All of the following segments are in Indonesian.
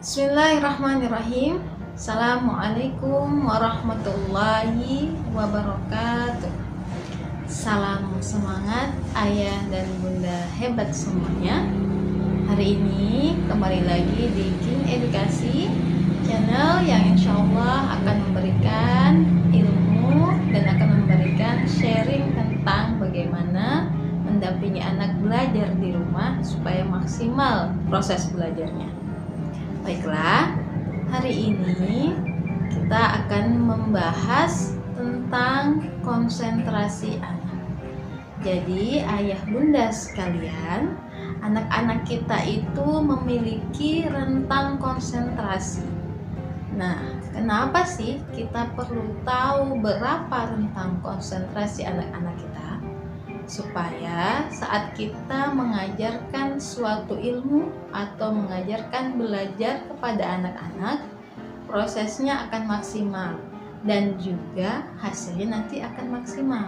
Bismillahirrahmanirrahim. Assalamualaikum warahmatullahi wabarakatuh. Salam semangat ayah dan bunda hebat semuanya. Hari ini kembali lagi di King Edukasi, channel yang insya Allah akan memberikan ilmu dan akan memberikan sharing tentang bagaimana mendampingi anak belajar di rumah supaya maksimal proses belajarnya. Baiklah, hari ini kita akan membahas tentang konsentrasi anak. Jadi, ayah bunda sekalian, anak-anak kita itu memiliki rentang konsentrasi. Nah, kenapa sih kita perlu tahu berapa rentang konsentrasi anak-anak kita? Supaya saat kita mengajarkan suatu ilmu atau mengajarkan belajar kepada anak-anak, prosesnya akan maksimal dan juga hasilnya nanti akan maksimal.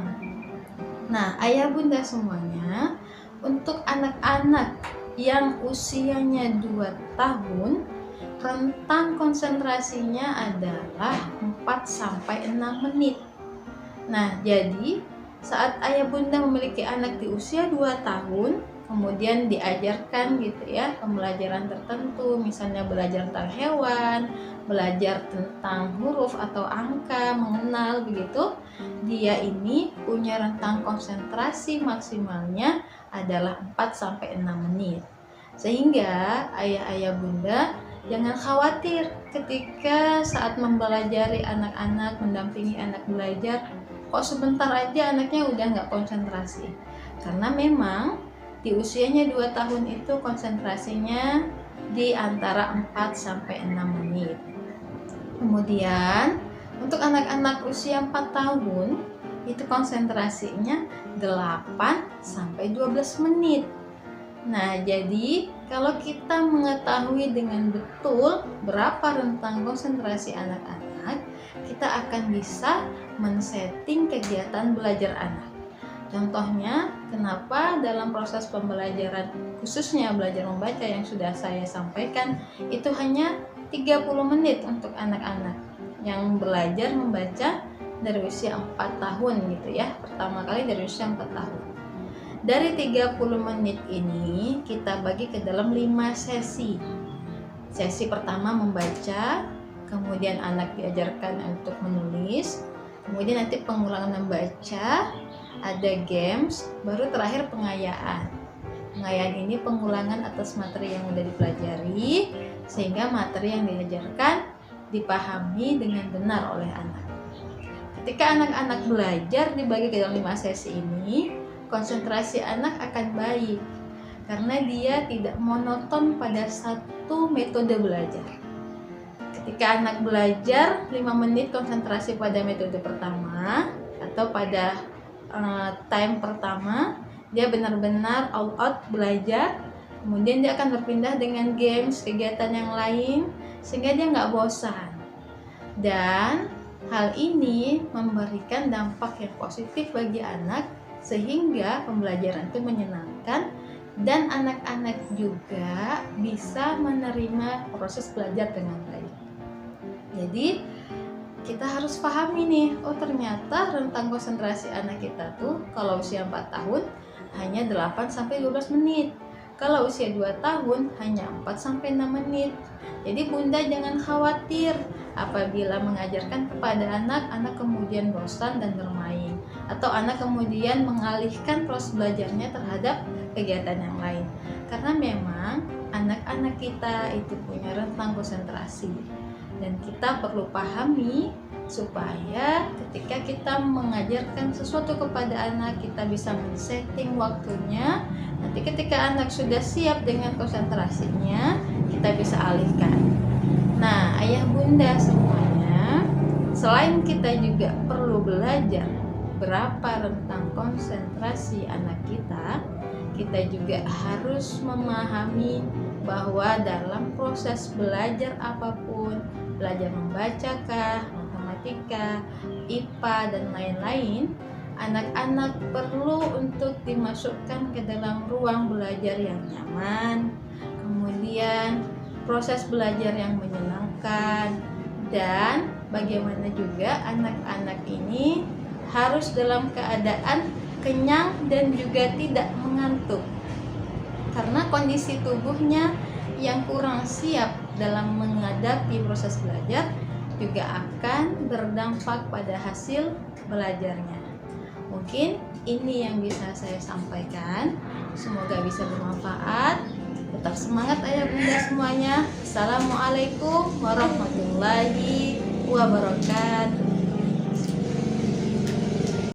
Nah, ayah bunda semuanya, untuk anak-anak yang usianya 2 tahun, rentang konsentrasinya adalah 4-6 menit. Nah, jadi saat ayah bunda memiliki anak di usia 2 tahun, kemudian diajarkan gitu ya pembelajaran tertentu, misalnya belajar tentang hewan, belajar tentang huruf atau angka, mengenal begitu, dia ini punya rentang konsentrasi maksimalnya adalah 4-6 menit. Sehingga ayah-ayah bunda jangan khawatir ketika saat mempelajari anak-anak, mendampingi anak belajar, kok sebentar aja anaknya udah nggak konsentrasi. Karena memang di usianya 2 tahun itu konsentrasinya di antara 4-6 menit. Kemudian untuk anak-anak usia 4 tahun itu konsentrasinya 8-12 menit. Nah, jadi kalau kita mengetahui dengan betul berapa rentang konsentrasi anak-anak, kita akan bisa men-setting kegiatan belajar anak. Contohnya, kenapa dalam proses pembelajaran, khususnya belajar membaca yang sudah saya sampaikan, itu hanya 30 menit untuk anak-anak yang belajar membaca dari usia 4 tahun gitu ya. Pertama kali dari usia 4 tahun. Dari 30 menit ini kita bagi ke dalam 5 sesi. Sesi pertama membaca, kemudian anak diajarkan untuk menulis, kemudian nanti pengulangan membaca, ada games, baru terakhir pengayaan. Pengayaan ini pengulangan atas materi yang sudah dipelajari, sehingga materi yang diajarkan dipahami dengan benar oleh anak. Ketika anak-anak belajar dibagi ke dalam 5 sesi ini, konsentrasi anak akan baik karena dia tidak monoton pada satu metode belajar. Ketika anak belajar 5 menit konsentrasi pada metode pertama atau pada time pertama, dia benar-benar all out belajar, kemudian dia akan berpindah dengan games, kegiatan yang lain, sehingga dia nggak bosan. Dan hal ini memberikan dampak yang positif bagi anak, sehingga pembelajaran itu menyenangkan dan anak-anak juga bisa menerima proses belajar dengan baik. Jadi kita harus pahami nih, oh ternyata rentang konsentrasi anak kita tuh kalau usia 4 tahun hanya 8-12 menit. Kalau usia 2 tahun hanya 4-6 menit. Jadi bunda jangan khawatir apabila mengajarkan kepada anak kemudian bosan dan bermain, atau anak kemudian mengalihkan proses belajarnya terhadap kegiatan yang lain. Karena memang anak-anak kita itu punya rentang konsentrasi. Dan kita perlu pahami supaya ketika kita mengajarkan sesuatu kepada anak, kita bisa men-setting waktunya. Nanti ketika anak sudah siap dengan konsentrasinya, kita bisa alihkan. Nah, ayah bunda semuanya, selain kita juga perlu belajar berapa rentang konsentrasi anak kita juga harus memahami bahwa dalam proses belajar apapun, belajar membacakah, matematika, IPA, dan lain-lain, anak-anak perlu untuk dimasukkan ke dalam ruang belajar yang nyaman, kemudian proses belajar yang menyenangkan, dan bagaimana juga anak-anak ini harus dalam keadaan kenyang dan juga tidak mengantuk. Karena kondisi tubuhnya yang kurang siap dalam menghadapi proses belajar juga akan berdampak pada hasil belajarnya. Mungkin ini yang bisa saya sampaikan. Semoga bisa bermanfaat. Tetap semangat ayah bunda semuanya. Assalamualaikum warahmatullahi wabarakatuh.